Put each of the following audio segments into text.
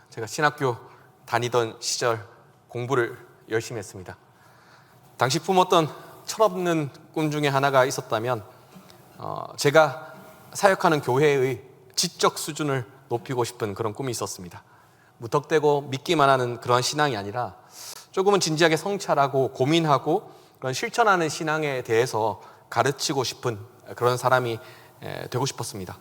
제가 신학교 다니던 시절 공부를 열심히 했습니다. 당시 품었던 철없는 꿈 중에 하나가 있었다면 제가 사역하는 교회의 지적 수준을 높이고 싶은 그런 꿈이 있었습니다. 무턱대고 믿기만 하는 그런 신앙이 아니라 조금은 진지하게 성찰하고 고민하고 그런 실천하는 신앙에 대해서 가르치고 싶은 그런 사람이 되고 싶었습니다.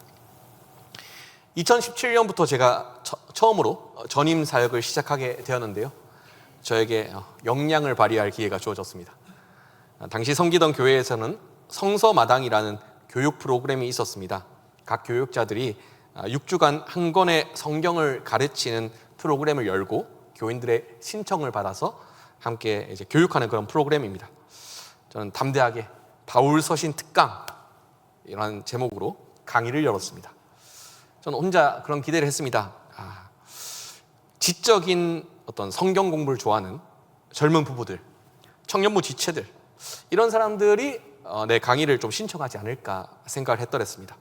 2017년부터 제가 처음으로 전임 사역을 시작하게 되었는데요. 저에게 역량을 발휘할 기회가 주어졌습니다. 당시 섬기던 교회에서는 성서마당이라는 교육 프로그램이 있었습니다. 각 교육자들이 6주간 한 권의 성경을 가르치는 프로그램을 열고 교인들의 신청을 받아서 함께 이제 교육하는 그런 프로그램입니다. 저는 담대하게 바울 서신 특강이라는 제목으로 강의를 열었습니다. 저는 혼자 그런 기대를 했습니다. 지적인 어떤 성경 공부를 좋아하는 젊은 부부들, 청년부 지체들, 이런 사람들이 내 강의를 좀 신청하지 않을까 생각을 했더랬습니다.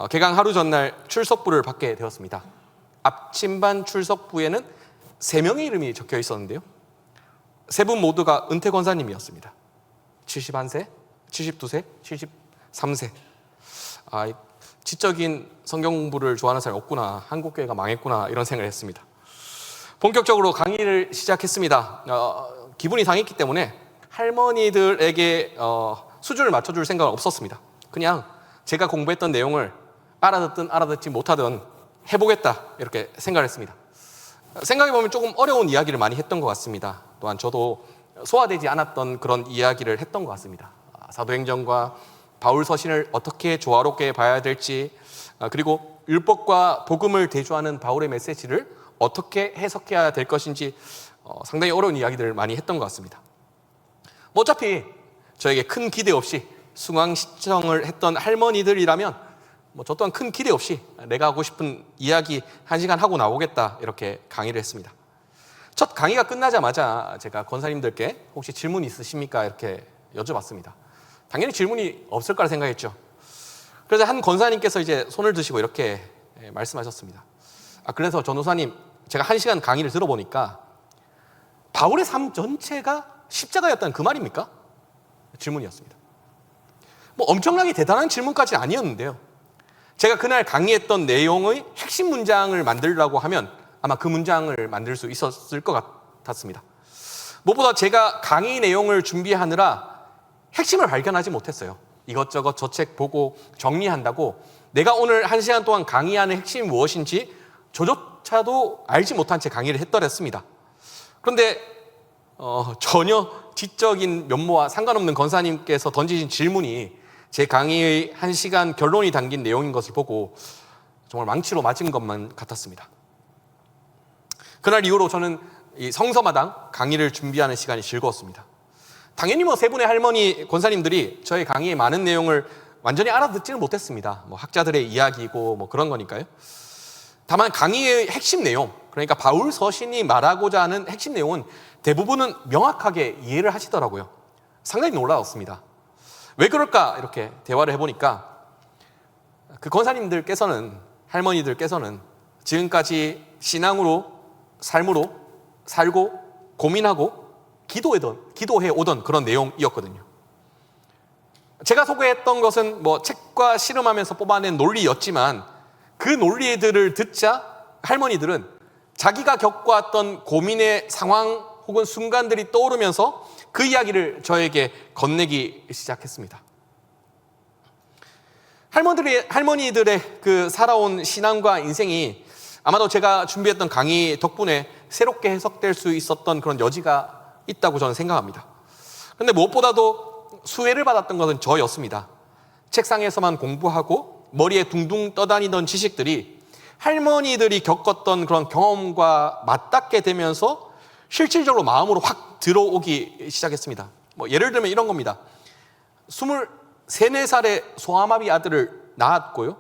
개강 하루 전날 출석부를 받게 되었습니다. 앞침반 출석부에는 3명의 이름이 적혀 있었는데요. 3분 모두가 은퇴 권사님이었습니다. 71세, 72세, 73세. 지적인 성경 공부를 좋아하는 사람이 없구나, 한국교회가 망했구나, 이런 생각을 했습니다. 본격적으로 강의를 시작했습니다. 기분이 상했기 때문에 할머니들에게 수준을 맞춰줄 생각은 없었습니다. 그냥 제가 공부했던 내용을 알아듣든 알아듣지 못하든 해보겠다, 이렇게 생각을 했습니다. 생각해보면 조금 어려운 이야기를 많이 했던 것 같습니다. 또한 저도 소화되지 않았던 그런 이야기를 했던 것 같습니다. 사도행전과 바울 서신을 어떻게 조화롭게 봐야 될지, 그리고 율법과 복음을 대조하는 바울의 메시지를 어떻게 해석해야 될 것인지 상당히 어려운 이야기들을 많이 했던 것 같습니다. 어차피 저에게 큰 기대 없이 숭앙 시청을 했던 할머니들이라면 저 또한 큰 기대 없이 내가 하고 싶은 이야기 1시간 하고 나오겠다, 이렇게 강의를 했습니다. 첫 강의가 끝나자마자 제가 권사님들께 혹시 질문 있으십니까? 이렇게 여쭤봤습니다. 당연히 질문이 없을 거라 생각했죠. 그래서 한 권사님께서 이제 손을 드시고 이렇게 말씀하셨습니다. 그래서 전도사님, 제가 1시간 강의를 들어보니까 바울의 삶 전체가 십자가였다는 그 말입니까? 질문이었습니다. 엄청나게 대단한 질문까지는 아니었는데요. 제가 그날 강의했던 내용의 핵심 문장을 만들려고 하면 아마 그 문장을 만들 수 있었을 것 같았습니다. 무엇보다 제가 강의 내용을 준비하느라 핵심을 발견하지 못했어요. 이것저것 저 책 보고 정리한다고 내가 오늘 1시간 동안 강의하는 핵심이 무엇인지 저조차도 알지 못한 채 강의를 했더랬습니다. 그런데 전혀 지적인 면모와 상관없는 권사님께서 던지신 질문이 제 강의의 1시간 결론이 담긴 내용인 것을 보고 정말 망치로 맞은 것만 같았습니다. 그날 이후로 저는 이 성서마당 강의를 준비하는 시간이 즐거웠습니다. 당연히 3분의 할머니 권사님들이 저의 강의의 많은 내용을 완전히 알아듣지는 못했습니다. 학자들의 이야기고 그런 거니까요. 다만 강의의 핵심 내용, 그러니까 바울 서신이 말하고자 하는 핵심 내용은 대부분은 명확하게 이해를 하시더라고요. 상당히 놀라웠습니다. 왜 그럴까? 이렇게 대화를 해보니까 그 권사님들께서는, 할머니들께서는 지금까지 신앙으로, 삶으로 살고 고민하고 기도해 오던 그런 내용이었거든요. 제가 소개했던 것은 책과 씨름하면서 뽑아낸 논리였지만 그 논리들을 듣자 할머니들은 자기가 겪어왔던 고민의 상황 혹은 순간들이 떠오르면서 그 이야기를 저에게 건네기 시작했습니다. 할머니들의 그 살아온 신앙과 인생이 아마도 제가 준비했던 강의 덕분에 새롭게 해석될 수 있었던 그런 여지가 있다고 저는 생각합니다. 그런데 무엇보다도 수혜를 받았던 것은 저였습니다. 책상에서만 공부하고 머리에 둥둥 떠다니던 지식들이 할머니들이 겪었던 그런 경험과 맞닿게 되면서 실질적으로 마음으로 확 들어오기 시작했습니다. 예를 들면 이런 겁니다. 23, 4살의 소아마비 아들을 낳았고요.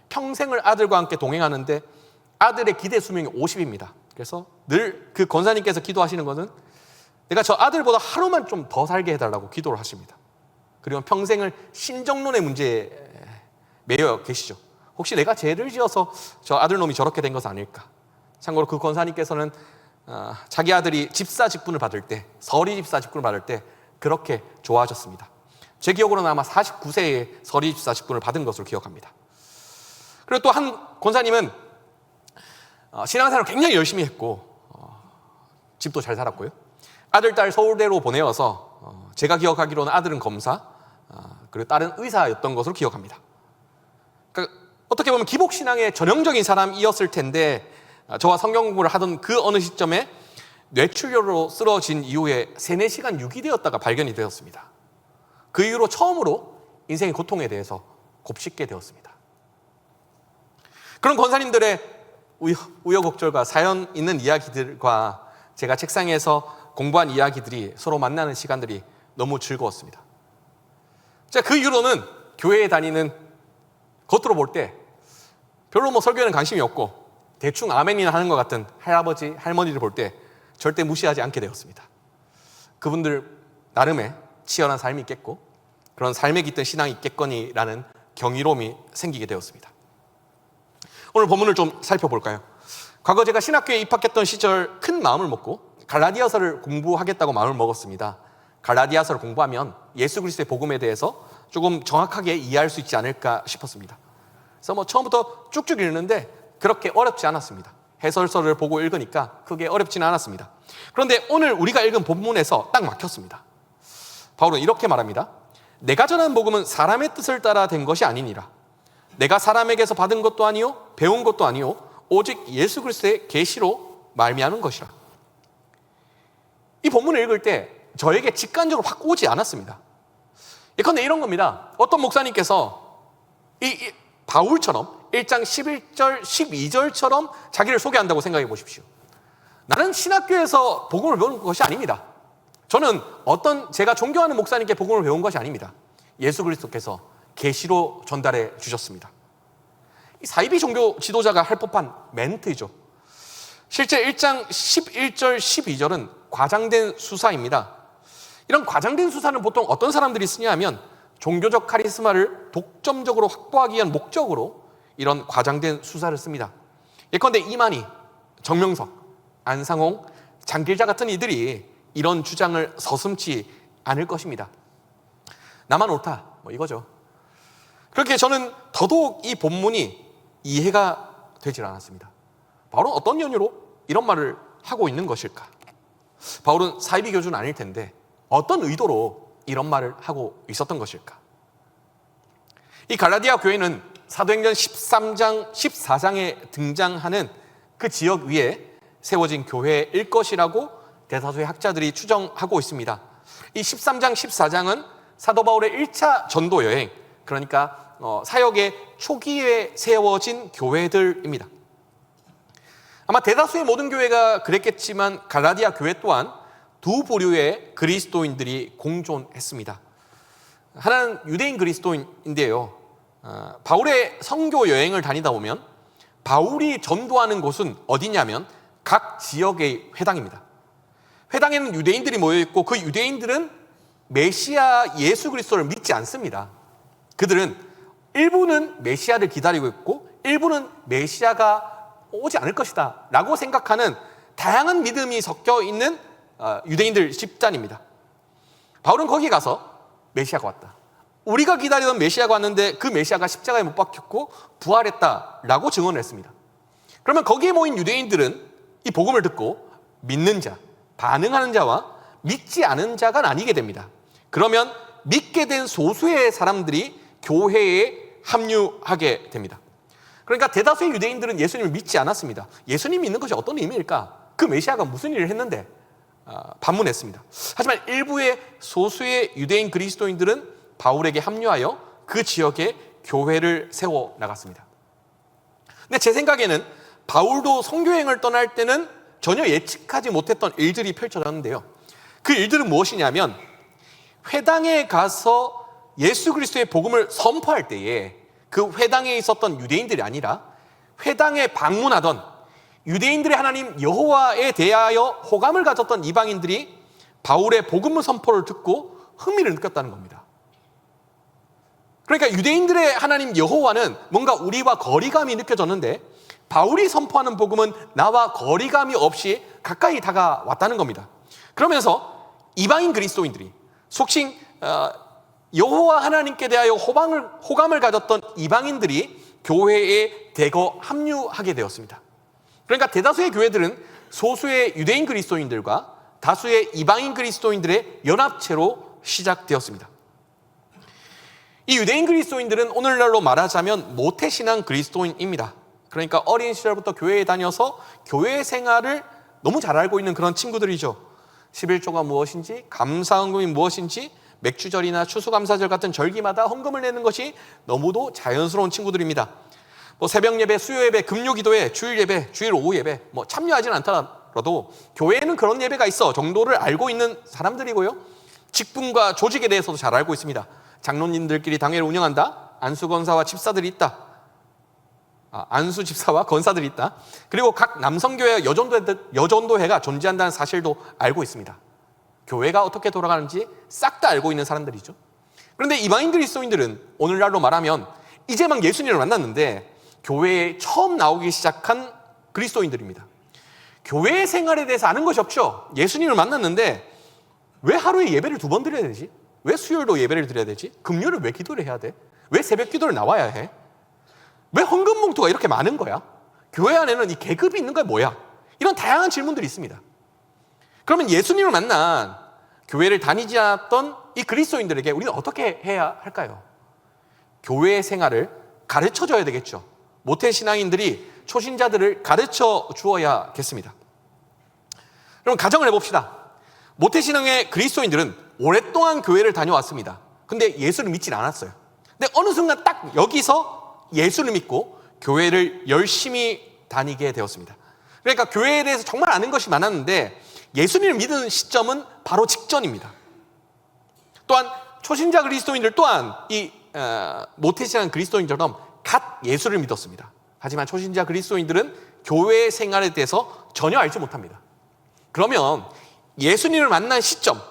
평생을 아들과 함께 동행하는데 아들의 기대 수명이 50입니다. 그래서 늘 그 권사님께서 기도하시는 것은 내가 저 아들보다 하루만 좀 더 살게 해달라고 기도를 하십니다. 그리고 평생을 신정론의 문제에 매여 계시죠. 혹시 내가 죄를 지어서 저 아들놈이 저렇게 된 것은 아닐까? 참고로 그 권사님께서는 자기 아들이 집사 직분을 받을 때, 서리 집사 직분을 받을 때 그렇게 좋아하셨습니다. 제 기억으로는 아마 49세에 서리 집사 직분을 받은 것으로 기억합니다. 그리고 또 한 권사님은 신앙생활을 굉장히 열심히 했고 집도 잘 살았고요. 아들, 딸 서울대로 보내어서 제가 기억하기로는 아들은 검사, 그리고 딸은 의사였던 것으로 기억합니다. 그러니까 어떻게 보면 기복신앙의 전형적인 사람이었을 텐데 저와 성경 공부를 하던 그 어느 시점에 뇌출혈로 쓰러진 이후에 3-4시간 유기되었다가 발견이 되었습니다. 그 이후로 처음으로 인생의 고통에 대해서 곱씹게 되었습니다. 그런 권사님들의 우여곡절과 사연 있는 이야기들과 제가 책상에서 공부한 이야기들이 서로 만나는 시간들이 너무 즐거웠습니다. 자, 그 이후로는 교회에 다니는, 겉으로 볼 때 별로 설교에는 관심이 없고 대충 아멘이나 하는 것 같은 할아버지, 할머니를 볼 때 절대 무시하지 않게 되었습니다. 그분들 나름의 치열한 삶이 있겠고 그런 삶에 깃든 신앙이 있겠거니라는 경이로움이 생기게 되었습니다. 오늘 본문을 좀 살펴볼까요? 과거 제가 신학교에 입학했던 시절 큰 마음을 먹고 갈라디아서를 공부하겠다고 마음을 먹었습니다. 갈라디아서를 공부하면 예수 그리스도의 복음에 대해서 조금 정확하게 이해할 수 있지 않을까 싶었습니다. 그래서 처음부터 쭉쭉 읽는데 그렇게 어렵지 않았습니다. 해설서를 보고 읽으니까 크게 어렵지는 않았습니다. 그런데 오늘 우리가 읽은 본문에서 딱 막혔습니다. 바울은 이렇게 말합니다. 내가 전한 복음은 사람의 뜻을 따라 된 것이 아니니라. 내가 사람에게서 받은 것도 아니요 배운 것도 아니요 오직 예수 그리스도의 계시로 말미암은 것이라. 이 본문을 읽을 때 저에게 직관적으로 확 오지 않았습니다. 예컨대 이런 겁니다. 어떤 목사님께서 이 바울처럼 1장 11절, 12절처럼 자기를 소개한다고 생각해 보십시오. 나는 신학교에서 복음을 배우는 것이 아닙니다. 저는 제가 존경하는 목사님께 복음을 배운 것이 아닙니다. 예수 그리스도께서 계시로 전달해 주셨습니다. 이 사이비 종교 지도자가 할 법한 멘트이죠. 실제 1장 11절, 12절은 과장된 수사입니다. 이런 과장된 수사는 보통 어떤 사람들이 쓰냐 하면 종교적 카리스마를 독점적으로 확보하기 위한 목적으로 이런 과장된 수사를 씁니다. 예컨대 이만희, 정명석, 안상홍, 장길자 같은 이들이 이런 주장을 서슴지 않을 것입니다. 나만 옳다, 이거죠. 그렇게 저는 더더욱 이 본문이 이해가 되질 않았습니다. 바울은 어떤 연유로 이런 말을 하고 있는 것일까? 바울은 사이비 교주는 아닐 텐데 어떤 의도로 이런 말을 하고 있었던 것일까? 이 갈라디아 교회는 사도행전 13장, 14장에 등장하는 그 지역 위에 세워진 교회일 것이라고 대다수의 학자들이 추정하고 있습니다. 이 13장, 14장은 사도 바울의 1차 전도 여행, 그러니까 사역의 초기에 세워진 교회들입니다. 아마 대다수의 모든 교회가 그랬겠지만 갈라디아 교회 또한 두 부류의 그리스도인들이 공존했습니다. 하나는 유대인 그리스도인인데요. 바울의 선교 여행을 다니다 보면 바울이 전도하는 곳은 어디냐면 각 지역의 회당입니다. 회당에는 유대인들이 모여있고 그 유대인들은 메시아 예수 그리스도를 믿지 않습니다. 그들은 일부는 메시아를 기다리고 있고 일부는 메시아가 오지 않을 것이다 라고 생각하는 다양한 믿음이 섞여 있는 유대인들 집단입니다. 바울은 거기 가서 메시아가 왔다, 우리가 기다리던 메시아가 왔는데 그 메시아가 십자가에 못 박혔고 부활했다라고 증언을 했습니다. 그러면 거기에 모인 유대인들은 이 복음을 듣고 믿는 자, 반응하는 자와 믿지 않은 자가 나뉘게 됩니다. 그러면 믿게 된 소수의 사람들이 교회에 합류하게 됩니다. 그러니까 대다수의 유대인들은 예수님을 믿지 않았습니다. 예수님이 믿는 것이 어떤 의미일까? 그 메시아가 무슨 일을 했는데? 반문했습니다. 하지만 일부의 소수의 유대인 그리스도인들은 바울에게 합류하여 그 지역에 교회를 세워 나갔습니다. 근데 제 생각에는 바울도 선교여행을 떠날 때는 전혀 예측하지 못했던 일들이 펼쳐졌는데요. 그 일들은 무엇이냐면 회당에 가서 예수 그리스도의 복음을 선포할 때에 그 회당에 있었던 유대인들이 아니라 회당에 방문하던 유대인들의 하나님 여호와에 대하여 호감을 가졌던 이방인들이 바울의 복음 선포를 듣고 흥미를 느꼈다는 겁니다. 그러니까 유대인들의 하나님 여호와는 뭔가 우리와 거리감이 느껴졌는데 바울이 선포하는 복음은 나와 거리감이 없이 가까이 다가왔다는 겁니다. 그러면서 이방인 그리스도인들이 속칭 여호와 하나님께 대하여 호감을 가졌던 이방인들이 교회에 대거 합류하게 되었습니다. 그러니까 대다수의 교회들은 소수의 유대인 그리스도인들과 다수의 이방인 그리스도인들의 연합체로 시작되었습니다. 이 유대인 그리스도인들은 오늘날로 말하자면 모태신앙 그리스도인입니다. 그러니까 어린 시절부터 교회에 다녀서 교회 생활을 너무 잘 알고 있는 그런 친구들이죠. 11조가 무엇인지, 감사헌금이 무엇인지, 맥주절이나 추수감사절 같은 절기마다 헌금을 내는 것이 너무도 자연스러운 친구들입니다. 새벽 예배, 수요 예배, 금요 기도회, 주일 예배, 주일 오후 예배 참여하지는 않더라도 교회에는 그런 예배가 있어 정도를 알고 있는 사람들이고요. 직분과 조직에 대해서도 잘 알고 있습니다. 장로님들끼리 당회를 운영한다. 안수건사와 집사들이 있다. 안수 집사와 건사들이 있다. 그리고 각 남성교회 여전도회가 존재한다는 사실도 알고 있습니다. 교회가 어떻게 돌아가는지 싹 다 알고 있는 사람들이죠. 그런데 이방인 그리스도인들은 오늘날로 말하면 이제 막 예수님을 만났는데 교회에 처음 나오기 시작한 그리스도인들입니다. 교회 생활에 대해서 아는 것이 없죠. 예수님을 만났는데 왜 하루에 예배를 2번 드려야 되지? 왜 수요일도 예배를 드려야 되지? 금요일은 왜 기도를 해야 돼? 왜 새벽 기도를 나와야 해? 왜 헌금 봉투가 이렇게 많은 거야? 교회 안에는 이 계급이 있는 거야 뭐야? 이런 다양한 질문들이 있습니다. 그러면 예수님을 만난 교회를 다니지 않았던 이 그리스도인들에게 우리는 어떻게 해야 할까요? 교회 생활을 가르쳐줘야 되겠죠. 모태신앙인들이 초신자들을 가르쳐 주어야겠습니다. 그럼 가정을 해봅시다. 모태신앙의 그리스도인들은 오랫동안 교회를 다녀왔습니다. 근데 예수를 믿진 않았어요. 근데 어느 순간 딱 여기서 예수를 믿고 교회를 열심히 다니게 되었습니다. 그러니까 교회에 대해서 정말 아는 것이 많았는데 예수님을 믿은 시점은 바로 직전입니다. 또한 초신자 그리스도인들 또한 이 모태신앙 그리스도인처럼 갓 예수를 믿었습니다. 하지만 초신자 그리스도인들은 교회 생활에 대해서 전혀 알지 못합니다. 그러면 예수님을 만난 시점,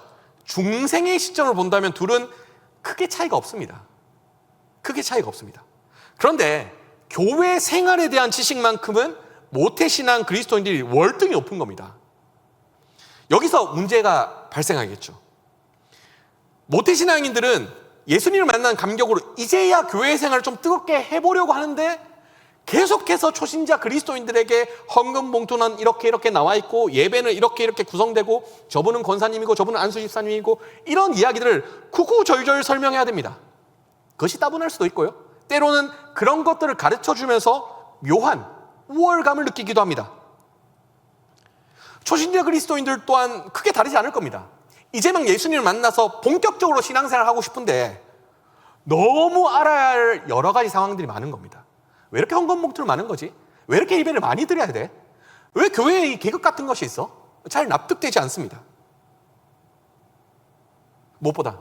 중생의 시점을 본다면 둘은 크게 차이가 없습니다. 크게 차이가 없습니다. 그런데 교회 생활에 대한 지식만큼은 모태신앙 그리스도인들이 월등히 높은 겁니다. 여기서 문제가 발생하겠죠. 모태신앙인들은 예수님을 만난 감격으로 이제야 교회 생활을 좀 뜨겁게 해보려고 하는데 계속해서 초신자 그리스도인들에게 헌금 봉투는 이렇게 나와 있고 예배는 이렇게 구성되고 저분은 권사님이고 저분은 안수 집사님이고 이런 이야기들을 구구절절 설명해야 됩니다. 그것이 따분할 수도 있고요. 때로는 그런 것들을 가르쳐주면서 묘한 우월감을 느끼기도 합니다. 초신자 그리스도인들 또한 크게 다르지 않을 겁니다. 이제 막 예수님을 만나서 본격적으로 신앙생활을 하고 싶은데 너무 알아야 할 여러 가지 상황들이 많은 겁니다. 왜 이렇게 헌금 봉투를 많은 거지? 왜 이렇게 예배를 많이 드려야 돼? 왜 교회에 이 계급 같은 것이 있어? 잘 납득되지 않습니다. 무엇보다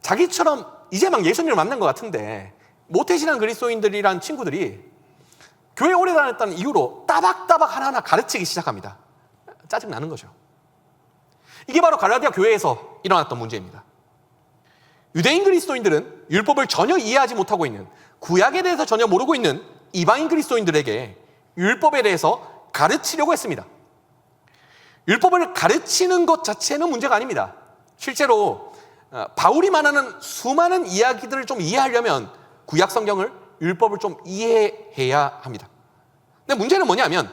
자기처럼 이제 막 예수님을 만난 것 같은데 모태신앙 그리스도인들이란 친구들이 교회 오래 다녔다는 이유로 따박따박 하나하나 가르치기 시작합니다. 짜증나는 거죠. 이게 바로 갈라디아 교회에서 일어났던 문제입니다. 유대인 그리스도인들은 율법을 전혀 이해하지 못하고 있는, 구약에 대해서 전혀 모르고 있는 이방인 그리스도인들에게 율법에 대해서 가르치려고 했습니다. 율법을 가르치는 것 자체는 문제가 아닙니다. 실제로 바울이 말하는 수많은 이야기들을 좀 이해하려면 구약 성경을, 율법을 좀 이해해야 합니다. 근데 문제는 뭐냐면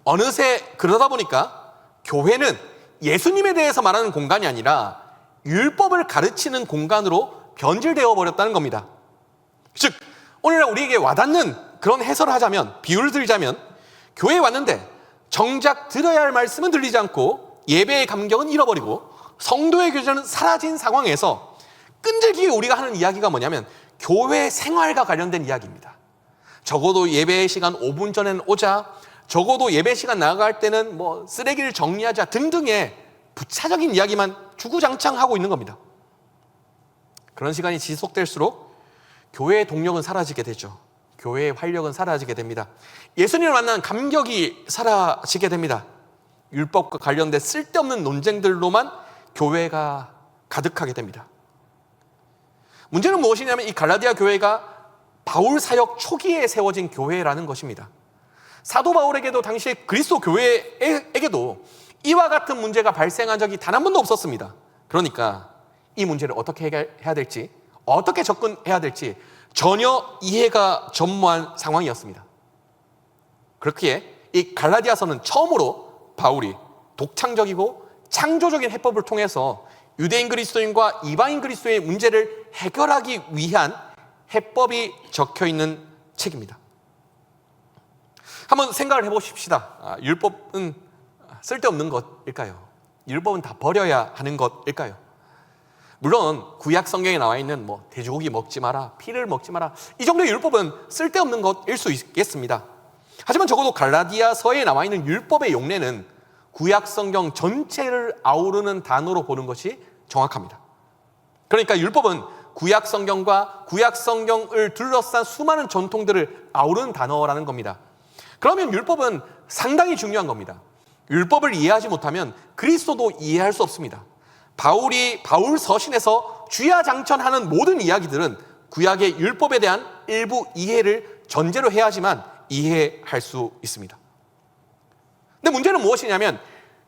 어느새 그러다 보니까 교회는 예수님에 대해서 말하는 공간이 아니라 율법을 가르치는 공간으로 변질되어 버렸다는 겁니다. 즉 오늘날 우리에게 와닿는 그런 해설을 하자면, 비유를 들자면 교회에 왔는데 정작 들어야 할 말씀은 들리지 않고 예배의 감격은 잃어버리고 성도의 교제는 사라진 상황에서 끈질기게 우리가 하는 이야기가 뭐냐면 교회 생활과 관련된 이야기입니다. 적어도 예배 시간 5분 전에는 오자, 적어도 예배 시간 나갈 때는 쓰레기를 정리하자 등등의 부차적인 이야기만 주구장창 하고 있는 겁니다. 그런 시간이 지속될수록 교회의 동력은 사라지게 되죠. 교회의 활력은 사라지게 됩니다. 예수님을 만난 감격이 사라지게 됩니다. 율법과 관련된 쓸데없는 논쟁들로만 교회가 가득하게 됩니다. 문제는 무엇이냐면 이 갈라디아 교회가 바울 사역 초기에 세워진 교회라는 것입니다. 사도 바울에게도 당시 그리스도 교회에게도 이와 같은 문제가 발생한 적이 단 한 번도 없었습니다. 그러니까 이 문제를 어떻게 해결해야 될지, 어떻게 접근해야 될지 전혀 이해가 전무한 상황이었습니다. 그렇기에 이 갈라디아서는 처음으로 바울이 독창적이고 창조적인 해법을 통해서 유대인 그리스도인과 이방인 그리스도의 문제를 해결하기 위한 해법이 적혀 있는 책입니다. 한번 생각을 해보십시다. 율법은 쓸데없는 것일까요? 율법은 다 버려야 하는 것일까요? 물론 구약 성경에 나와 있는 돼지고기 먹지 마라, 피를 먹지 마라, 이 정도의 율법은 쓸데없는 것일 수 있겠습니다. 하지만 적어도 갈라디아서에 나와 있는 율법의 용례는 구약 성경 전체를 아우르는 단어로 보는 것이 정확합니다. 그러니까 율법은 구약 성경과 구약 성경을 둘러싼 수많은 전통들을 아우르는 단어라는 겁니다. 그러면 율법은 상당히 중요한 겁니다. 율법을 이해하지 못하면 그리스도도 이해할 수 없습니다. 바울 서신에서 주야장천하는 모든 이야기들은 구약의 율법에 대한 일부 이해를 전제로 해야지만 이해할 수 있습니다. 근데 문제는 무엇이냐면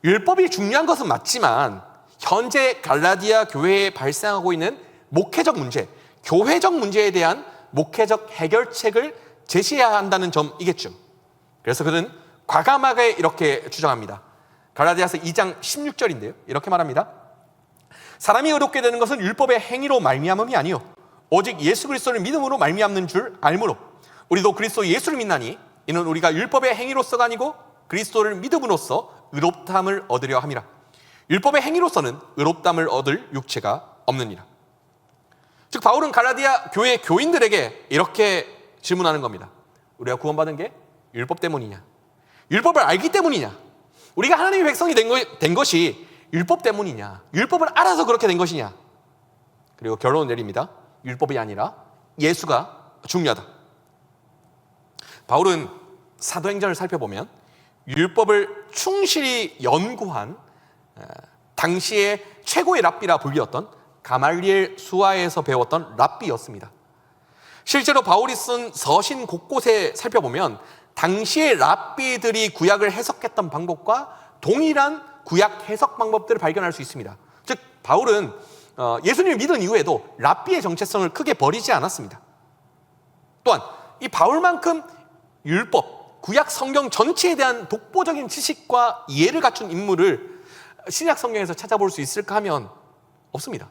율법이 중요한 것은 맞지만 현재 갈라디아 교회에 발생하고 있는 목회적 문제, 교회적 문제에 대한 목회적 해결책을 제시해야 한다는 점이겠죠. 그래서 그는 과감하게 이렇게 주장합니다. 갈라디아서 2장 16절인데요. 이렇게 말합니다. 사람이 의롭게 되는 것은 율법의 행위로 말미암음이 아니요 오직 예수 그리스도를 믿음으로 말미암는 줄 알므로 우리도 그리스도 예수를 믿나니 이는 우리가 율법의 행위로서가 아니고 그리스도를 믿음으로써 의롭다함을 얻으려 함이라. 율법의 행위로서는 의롭다함을 얻을 육체가 없느니라. 즉 바울은 갈라디아 교회 교인들에게 이렇게 질문하는 겁니다. 우리가 구원받은 게 율법 때문이냐? 율법을 알기 때문이냐? 우리가 하나님의 백성이 된 것이 율법 때문이냐? 율법을 알아서 그렇게 된 것이냐? 그리고 결론을 내립니다. 율법이 아니라 예수가 중요하다. 바울은 사도행전을 살펴보면 율법을 충실히 연구한 당시의 최고의 랍비라 불리었던 가말리엘 수하에서 배웠던 랍비였습니다. 실제로 바울이 쓴 서신 곳곳에 살펴보면 당시의 랍비들이 구약을 해석했던 방법과 동일한 구약 해석 방법들을 발견할 수 있습니다. 즉 바울은 예수님을 믿은 이후에도 랍비의 정체성을 크게 버리지 않았습니다. 또한 이 바울만큼 율법, 구약 성경 전체에 대한 독보적인 지식과 이해를 갖춘 인물을 신약 성경에서 찾아볼 수 있을까 하면 없습니다.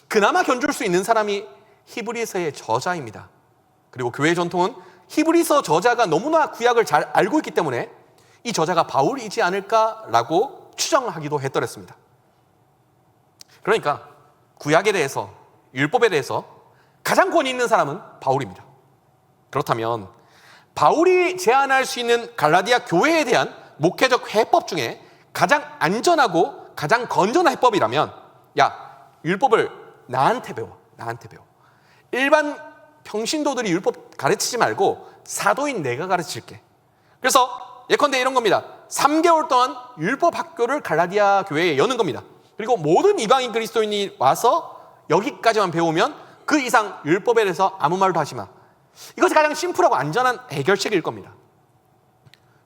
그나마 견줄 수 있는 사람이 히브리서의 저자입니다. 그리고 교회 전통은 히브리서 저자가 너무나 구약을 잘 알고 있기 때문에 이 저자가 바울이지 않을까라고 추정하기도 했더랬습니다. 그러니까 구약에 대해서, 율법에 대해서 가장 권위 있는 사람은 바울입니다. 그렇다면 바울이 제안할 수 있는 갈라디아 교회에 대한 목회적 해법 중에 가장 안전하고 가장 건전한 해법이라면 율법을 나한테 배워. 일반 평신도들이 율법 가르치지 말고 사도인 내가 가르칠게. 그래서 예컨대 이런 겁니다. 3개월 동안 율법 학교를 갈라디아 교회에 여는 겁니다. 그리고 모든 이방인 그리스도인이 와서 여기까지만 배우면 그 이상 율법에 대해서 아무 말도 하지 마. 이것이 가장 심플하고 안전한 해결책일 겁니다.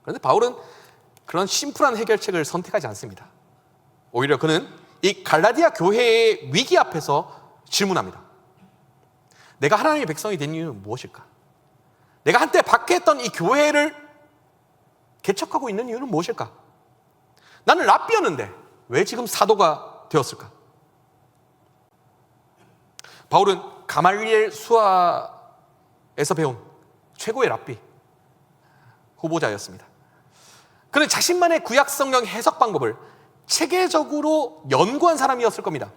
그런데 바울은 그런 심플한 해결책을 선택하지 않습니다. 오히려 그는 이 갈라디아 교회의 위기 앞에서 질문합니다. 내가 하나님의 백성이 된 이유는 무엇일까? 내가 한때 박해했던 이 교회를 개척하고 있는 이유는 무엇일까? 나는 랍비였는데 왜 지금 사도가 되었을까? 바울은 가말리엘 수하에서 배운 최고의 랍비 후보자였습니다. 그는 자신만의 구약 성경 해석 방법을 체계적으로 연구한 사람이었을 겁니다.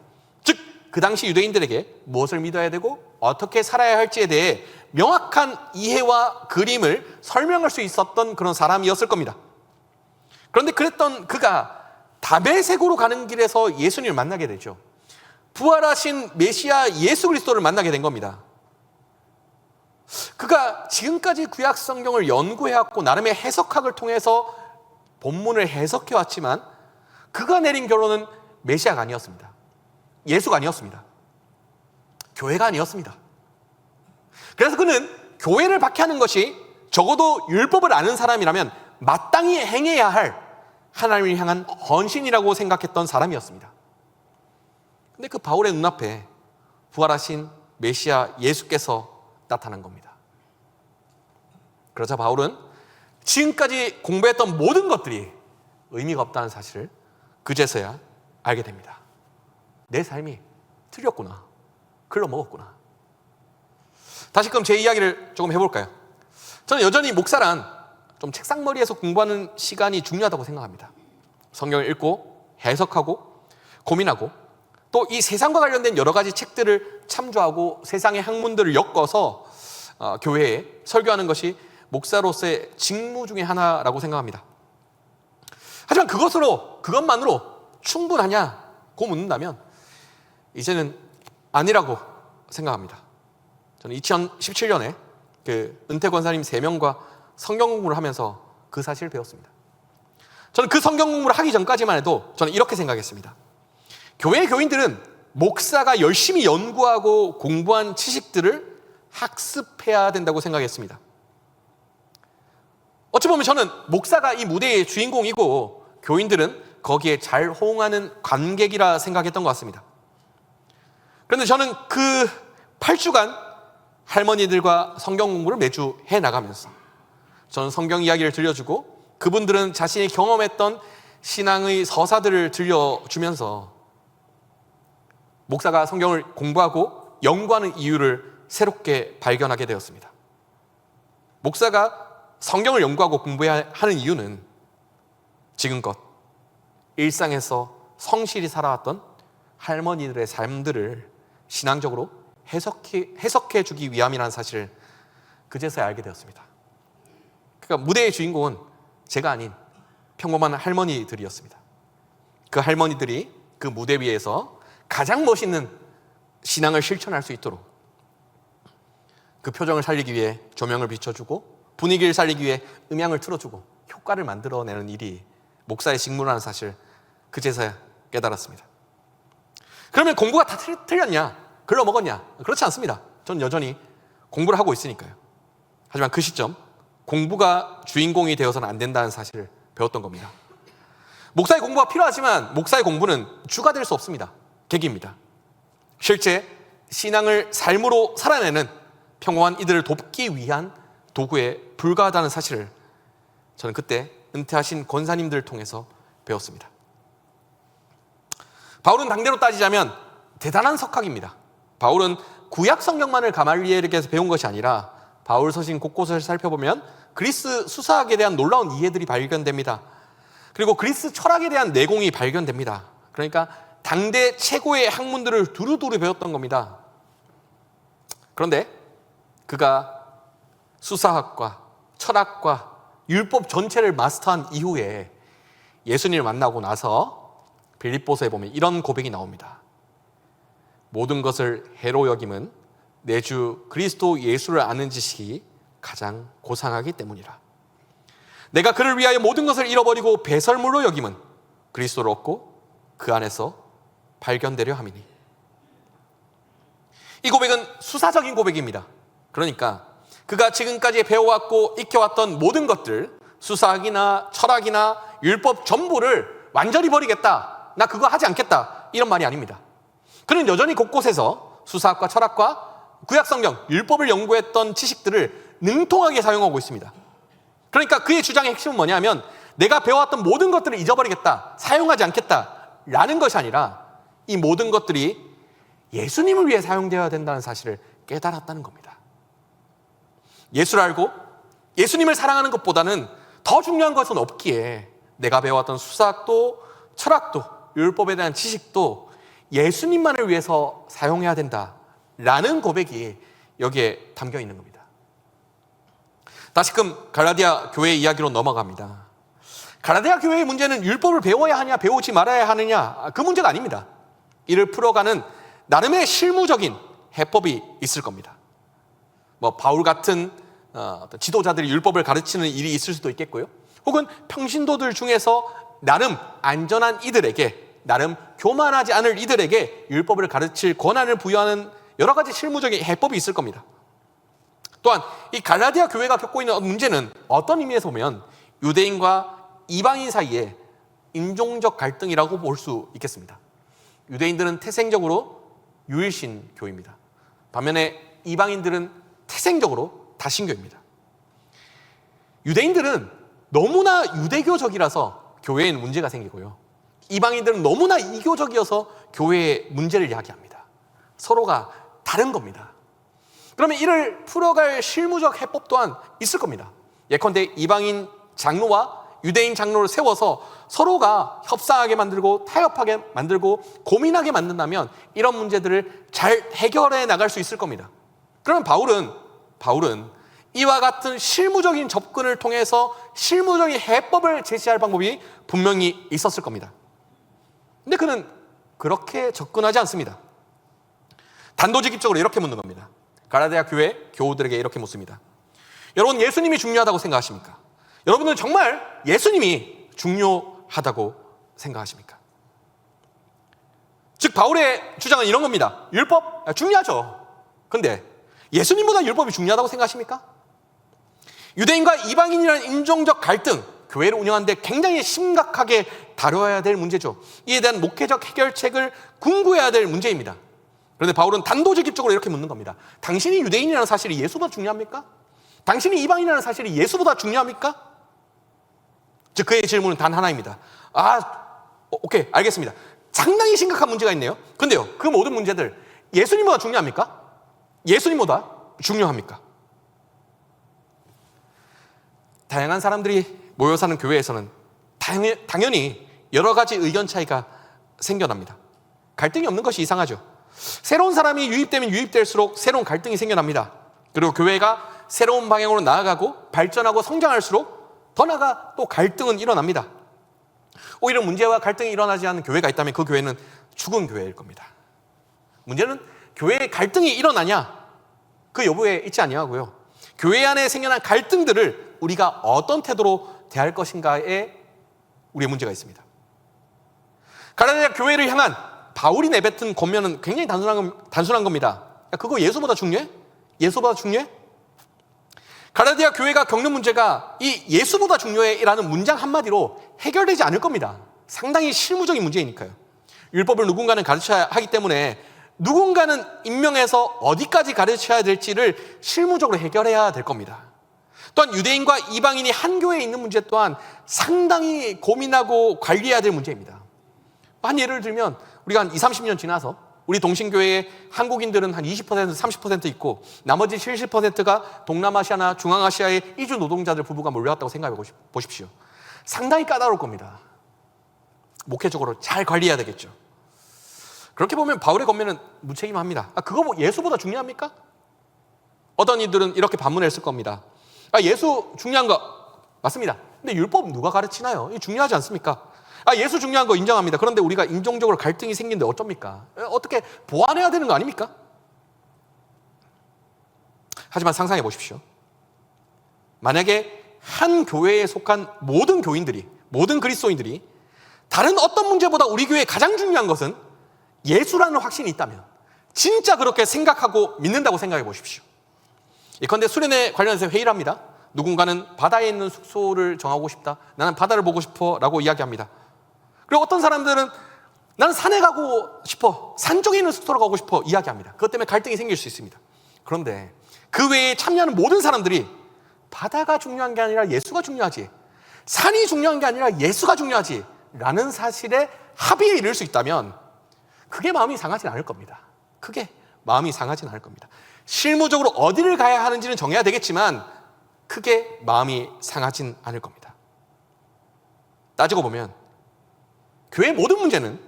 즉, 그 당시 유대인들에게 무엇을 믿어야 되고 어떻게 살아야 할지에 대해 명확한 이해와 그림을 설명할 수 있었던 그런 사람이었을 겁니다. 그런데 그랬던 그가 다메섹으로 가는 길에서 예수님을 만나게 되죠. 부활하신 메시아 예수 그리스도를 만나게 된 겁니다. 그가 지금까지 구약 성경을 연구해왔고 나름의 해석학을 통해서 본문을 해석해왔지만 그가 내린 결론은 메시아가 아니었습니다. 예수가 아니었습니다. 교회가 아니었습니다. 그래서 그는 교회를 박해하는 것이 적어도 율법을 아는 사람이라면 마땅히 행해야 할 하나님을 향한 헌신이라고 생각했던 사람이었습니다. 근데 그 바울의 눈앞에 부활하신 메시아 예수께서 나타난 겁니다. 그러자 바울은 지금까지 공부했던 모든 것들이 의미가 없다는 사실을 그제서야 알게 됩니다. 내 삶이 틀렸구나. 글러먹었구나. 다시 그럼 제 이야기를 조금 해볼까요? 저는 여전히 목사란 좀 책상머리에서 공부하는 시간이 중요하다고 생각합니다. 성경을 읽고 해석하고 고민하고 또 이 세상과 관련된 여러 가지 책들을 참조하고 세상의 학문들을 엮어서 교회에 설교하는 것이 목사로서의 직무 중에 하나라고 생각합니다. 하지만 그것만으로 충분하냐고 묻는다면 이제는 아니라고 생각합니다. 저는 2017년에 그 은퇴 권사님 3명과 성경 공부를 하면서 그 사실을 배웠습니다. 저는 그 성경 공부를 하기 전까지만 해도 저는 이렇게 생각했습니다. 교회 교인들은 목사가 열심히 연구하고 공부한 지식들을 학습해야 된다고 생각했습니다. 어찌 보면 저는 목사가 이 무대의 주인공이고 교인들은 거기에 잘 호응하는 관객이라 생각했던 것 같습니다. 그런데 저는 그 8주간 할머니들과 성경 공부를 매주 해나가면서 저는 성경 이야기를 들려주고 그분들은 자신이 경험했던 신앙의 서사들을 들려주면서 목사가 성경을 공부하고 연구하는 이유를 새롭게 발견하게 되었습니다. 목사가 성경을 연구하고 공부해야 하는 이유는 지금껏 일상에서 성실히 살아왔던 할머니들의 삶들을 신앙적으로 해석해 주기 위함이라는 사실을 그제서야 알게 되었습니다. 그러니까 무대의 주인공은 제가 아닌 평범한 할머니들이었습니다. 그 할머니들이 그 무대 위에서 가장 멋있는 신앙을 실천할 수 있도록 그 표정을 살리기 위해 조명을 비춰주고 분위기를 살리기 위해 음향을 틀어주고 효과를 만들어내는 일이 목사의 직무라는 사실 그제서야 깨달았습니다. 그러면 공부가 다 틀렸냐? 글러먹었냐? 그렇지 않습니다. 전 여전히 공부를 하고 있으니까요. 하지만 그 시점 공부가 주인공이 되어서는 안 된다는 사실을 배웠던 겁니다. 목사의 공부가 필요하지만 목사의 공부는 주가 될 수 없습니다. 객입니다. 실제 신앙을 삶으로 살아내는 평범한 이들을 돕기 위한 도구에 불과하다는 사실을 저는 그때 은퇴하신 권사님들을 통해서 배웠습니다. 바울은 당대로 따지자면 대단한 석학입니다. 바울은 구약 성경만을 가말리엘에게서 배운 것이 아니라 바울 서신 곳곳을 살펴보면 그리스 수사학에 대한 놀라운 이해들이 발견됩니다. 그리고 그리스 철학에 대한 내공이 발견됩니다. 그러니까 당대 최고의 학문들을 두루두루 배웠던 겁니다. 그런데 그가 수사학과 철학과 율법 전체를 마스터한 이후에 예수님을 만나고 나서 빌립보서에 보면 이런 고백이 나옵니다. 모든 것을 해로 여김은 내 주 그리스도 예수를 아는 지식이 가장 고상하기 때문이라. 내가 그를 위하여 모든 것을 잃어버리고 배설물로 여김은 그리스도를 얻고 그 안에서 발견되려 함이니. 이 고백은 수사적인 고백입니다. 그러니까 그가 지금까지 배워왔고 익혀왔던 모든 것들, 수사학이나 철학이나 율법 전부를 완전히 버리겠다, 나 그거 하지 않겠다, 이런 말이 아닙니다. 그는 여전히 곳곳에서 수사학과 철학과 구약성경, 율법을 연구했던 지식들을 능통하게 사용하고 있습니다. 그러니까 그의 주장의 핵심은 뭐냐면 내가 배워왔던 모든 것들을 잊어버리겠다, 사용하지 않겠다 라는 것이 아니라 이 모든 것들이 예수님을 위해 사용되어야 된다는 사실을 깨달았다는 겁니다. 예수를 알고 예수님을 사랑하는 것보다는 더 중요한 것은 없기에 내가 배워왔던 수사학도 철학도 율법에 대한 지식도 예수님만을 위해서 사용해야 된다라는 고백이 여기에 담겨 있는 겁니다. 다시금 갈라디아 교회 이야기로 넘어갑니다. 갈라디아 교회의 문제는 율법을 배워야 하냐 배우지 말아야 하느냐 그 문제가 아닙니다. 이를 풀어가는 나름의 실무적인 해법이 있을 겁니다. 뭐 바울 같은 지도자들이 율법을 가르치는 일이 있을 수도 있겠고요. 혹은 평신도들 중에서 나름 안전한 이들에게, 나름 교만하지 않을 이들에게 율법을 가르칠 권한을 부여하는 여러 가지 실무적인 해법이 있을 겁니다. 또한 이 갈라디아 교회가 겪고 있는 문제는 어떤 의미에서 보면 유대인과 이방인 사이에 인종적 갈등이라고 볼 수 있겠습니다. 유대인들은 태생적으로 유일신교입니다. 반면에 이방인들은 태생적으로 다신교입니다. 유대인들은 너무나 유대교적이라서 교회에는 문제가 생기고요. 이방인들은 너무나 이교적이어서 교회에 문제를 야기합니다. 서로가 다른 겁니다. 그러면 이를 풀어갈 실무적 해법 또한 있을 겁니다. 예컨대 이방인 장로와 유대인 장로를 세워서 서로가 협상하게 만들고 타협하게 만들고 고민하게 만든다면 이런 문제들을 잘 해결해 나갈 수 있을 겁니다. 그러면 바울은 이와 같은 실무적인 접근을 통해서 실무적인 해법을 제시할 방법이 분명히 있었을 겁니다. 근데 그는 그렇게 접근하지 않습니다. 단도직입적으로 이렇게 묻는 겁니다. 갈라디아 교회 교우들에게 이렇게 묻습니다. 여러분, 예수님이 중요하다고 생각하십니까? 여러분은 정말 예수님이 중요하다고 생각하십니까? 즉 바울의 주장은 이런 겁니다. 율법 중요하죠. 그런데 예수님보다 율법이 중요하다고 생각하십니까? 유대인과 이방인이라는 인종적 갈등, 교회를 운영하는데 굉장히 심각하게 다뤄야 될 문제죠. 이에 대한 목회적 해결책을 궁구해야 될 문제입니다. 그런데 바울은 단도직입적으로 이렇게 묻는 겁니다. 당신이 유대인이라는 사실이 예수보다 중요합니까? 당신이 이방인이라는 사실이 예수보다 중요합니까? 즉 그의 질문은 단 하나입니다. 오케이, 알겠습니다. 상당히 심각한 문제가 있네요. 근데요, 그 모든 문제들 예수님보다 중요합니까? 예수님보다 중요합니까? 다양한 사람들이 모여 사는 교회에서는 당연히 여러 가지 의견 차이가 생겨납니다. 갈등이 없는 것이 이상하죠. 새로운 사람이 유입되면 유입될수록 새로운 갈등이 생겨납니다. 그리고 교회가 새로운 방향으로 나아가고 발전하고 성장할수록 더 나아가 또 갈등은 일어납니다. 오히려 문제와 갈등이 일어나지 않는 교회가 있다면 그 교회는 죽은 교회일 겁니다. 문제는 교회에 갈등이 일어나냐 그 여부에 있지 아니하고요, 교회 안에 생겨난 갈등들을 우리가 어떤 태도로 대할 것인가에 우리의 문제가 있습니다. 갈라디아 교회를 향한 바울이 내뱉은 권면은 굉장히 단순한 겁니다. 그거 예수보다 중요해? 예수보다 중요해? 갈라디아 교회가 겪는 문제가 이 예수보다 중요해라는 문장 한마디로 해결되지 않을 겁니다. 상당히 실무적인 문제이니까요. 율법을 누군가는 가르쳐야 하기 때문에 누군가는 임명해서 어디까지 가르쳐야 될지를 실무적으로 해결해야 될 겁니다. 또한 유대인과 이방인이 한 교회에 있는 문제 또한 상당히 고민하고 관리해야 될 문제입니다. 한 예를 들면 우리가 한 20, 30년 지나서 우리 동신교회에 한국인들은 한 20%, 30% 있고 나머지 70%가 동남아시아나 중앙아시아의 이주 노동자들 부부가 몰려왔다고 생각해 보십시오. 상당히 까다로울 겁니다. 목회적으로 잘 관리해야 되겠죠. 그렇게 보면 바울의 권면은 무책임합니다. 그거 뭐 예수보다 중요합니까? 어떤 이들은 이렇게 반문했을 겁니다. 예수 중요한 거 맞습니다. 근데 율법 누가 가르치나요? 이거 중요하지 않습니까? 예수 중요한 거 인정합니다. 그런데 우리가 인종적으로 갈등이 생기는데 어쩝니까? 어떻게 보완해야 되는 거 아닙니까? 하지만 상상해 보십시오. 만약에 한 교회에 속한 모든 교인들이, 모든 그리스도인들이 다른 어떤 문제보다 우리 교회에 가장 중요한 것은 예수라는 확신이 있다면 진짜 그렇게 생각하고 믿는다고 생각해 보십시오. 예컨대 수련회 관련해서 회의를 합니다. 누군가는 바다에 있는 숙소를 정하고 싶다. 나는 바다를 보고 싶어 라고 이야기합니다. 그리고 어떤 사람들은 나는 산에 가고 싶어, 산 쪽에 있는 숙소로 가고 싶어 이야기합니다. 그것 때문에 갈등이 생길 수 있습니다. 그런데 그 외에 참여하는 모든 사람들이 바다가 중요한 게 아니라 예수가 중요하지, 산이 중요한 게 아니라 예수가 중요하지 라는 사실에 합의에 이를 수 있다면 그게 마음이 상하진 않을 겁니다. 그게 마음이 상하진 않을 겁니다. 실무적으로 어디를 가야 하는지는 정해야 되겠지만 크게 마음이 상하진 않을 겁니다. 따지고 보면 교회의 모든 문제는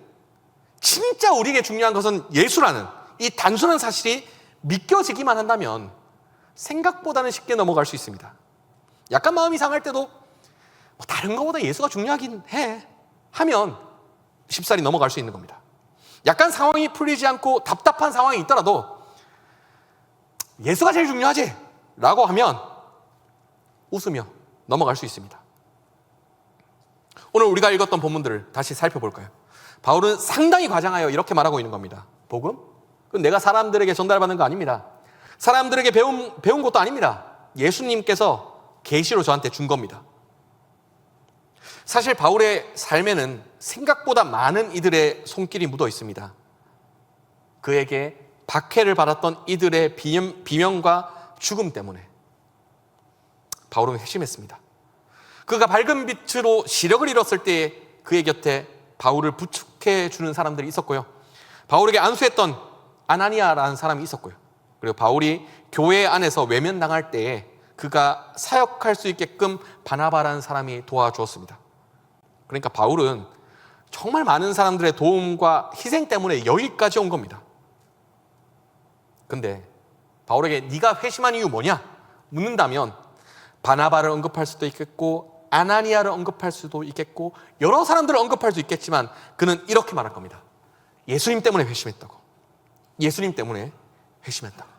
진짜 우리에게 중요한 것은 예수라는 이 단순한 사실이 믿겨지기만 한다면 생각보다는 쉽게 넘어갈 수 있습니다. 약간 마음이 상할 때도 다른 것보다 예수가 중요하긴 해 하면 쉽사리 넘어갈 수 있는 겁니다. 약간 상황이 풀리지 않고 답답한 상황이 있더라도 예수가 제일 중요하지 라고 하면 웃으며 넘어갈 수 있습니다. 오늘 우리가 읽었던 본문들을 다시 살펴볼까요? 바울은 상당히 과장하여 이렇게 말하고 있는 겁니다. 복음? 그건 내가 사람들에게 전달받는 거 아닙니다. 사람들에게 배운 것도 아닙니다. 예수님께서 계시로 저한테 준 겁니다. 사실 바울의 삶에는 생각보다 많은 이들의 손길이 묻어 있습니다. 그에게 박해를 받았던 이들의 비명과 죽음 때문에 바울은 회심했습니다. 그가 밝은 빛으로 시력을 잃었을 때에 그의 곁에 바울을 부축해 주는 사람들이 있었고요. 바울에게 안수했던 아나니아라는 사람이 있었고요. 그리고 바울이 교회 안에서 외면당할 때에 그가 사역할 수 있게끔 바나바라는 사람이 도와주었습니다. 그러니까 바울은 정말 많은 사람들의 도움과 희생 때문에 여기까지 온 겁니다. 근데 바울에게 네가 회심한 이유 뭐냐? 묻는다면 바나바를 언급할 수도 있겠고 아나니아를 언급할 수도 있겠고 여러 사람들을 언급할 수 있겠지만 그는 이렇게 말할 겁니다. 예수님 때문에 회심했다고. 예수님 때문에 회심했다고.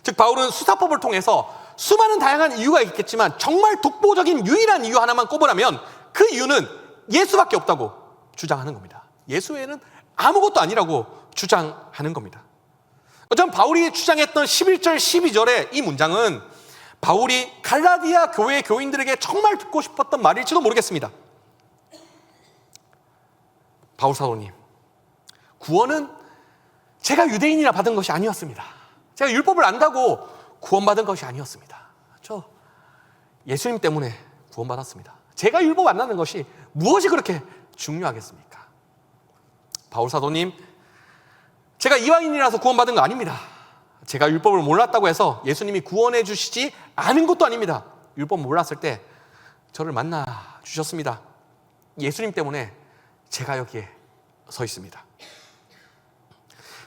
즉 바울은 수사법을 통해서 수많은 다양한 이유가 있겠지만 정말 독보적인 유일한 이유 하나만 꼽으라면 그 이유는 예수밖에 없다고 주장하는 겁니다. 예수 외에는 아무것도 아니라고 주장하는 겁니다. 어쩌면 바울이 주장했던 11절 12절의 이 문장은 바울이 갈라디아 교회 교인들에게 정말 듣고 싶었던 말일지도 모르겠습니다. 바울 사도님, 구원은 제가 유대인이라 받은 것이 아니었습니다. 제가 율법을 안다고 구원받은 것이 아니었습니다. 저 예수님 때문에 구원받았습니다. 제가 율법 안 나는 것이 무엇이 그렇게 중요하겠습니까? 바울 사도님, 제가 이방인이라서 구원받은 거 아닙니다. 제가 율법을 몰랐다고 해서 예수님이 구원해 주시지 않은 것도 아닙니다. 율법 몰랐을 때 저를 만나 주셨습니다. 예수님 때문에 제가 여기에 서 있습니다.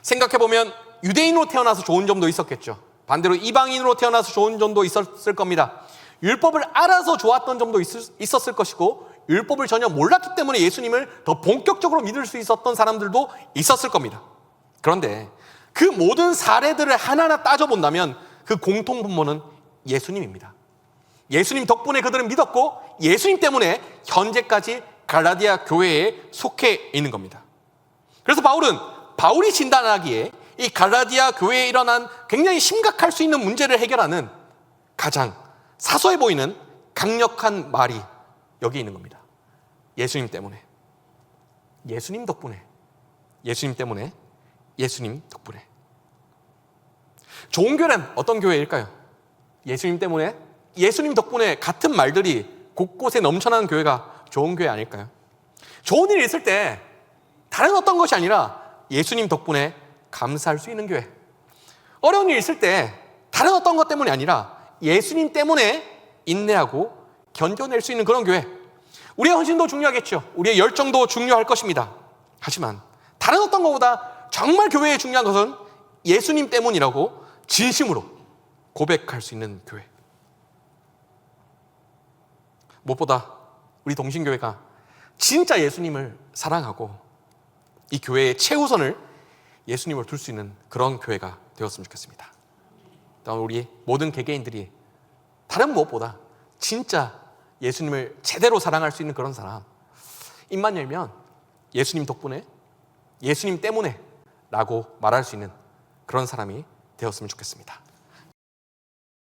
생각해보면 유대인으로 태어나서 좋은 점도 있었겠죠. 반대로 이방인으로 태어나서 좋은 점도 있었을 겁니다. 율법을 알아서 좋았던 점도 있었을 것이고 율법을 전혀 몰랐기 때문에 예수님을 더 본격적으로 믿을 수 있었던 사람들도 있었을 겁니다. 그런데 그 모든 사례들을 하나하나 따져본다면 그 공통분모는 예수님입니다. 예수님 덕분에 그들은 믿었고 예수님 때문에 현재까지 갈라디아 교회에 속해 있는 겁니다. 그래서 바울이 진단하기에 이 갈라디아 교회에 일어난 굉장히 심각할 수 있는 문제를 해결하는 가장 사소해 보이는 강력한 말이 여기 있는 겁니다. 예수님 때문에, 예수님 덕분에, 예수님 때문에, 예수님 덕분에. 좋은 교회는 어떤 교회일까요? 예수님 때문에, 예수님 덕분에 같은 말들이 곳곳에 넘쳐나는 교회가 좋은 교회 아닐까요? 좋은 일이 있을 때 다른 어떤 것이 아니라 예수님 덕분에 감사할 수 있는 교회. 어려운 일이 있을 때 다른 어떤 것 때문이 아니라 예수님 때문에 인내하고 견뎌낼 수 있는 그런 교회. 우리의 헌신도 중요하겠죠. 우리의 열정도 중요할 것입니다. 하지만 다른 어떤 것보다 정말 교회에 중요한 것은 예수님 때문이라고 진심으로 고백할 수 있는 교회. 무엇보다 우리 동신교회가 진짜 예수님을 사랑하고 이 교회의 최우선을 예수님을 둘 수 있는 그런 교회가 되었으면 좋겠습니다. 또한 우리 모든 개개인들이 다른 무엇보다 진짜 예수님을 제대로 사랑할 수 있는 그런 사람, 입만 열면 예수님 덕분에, 예수님 때문에 라고 말할 수 있는 그런 사람이 되었으면 좋겠습니다.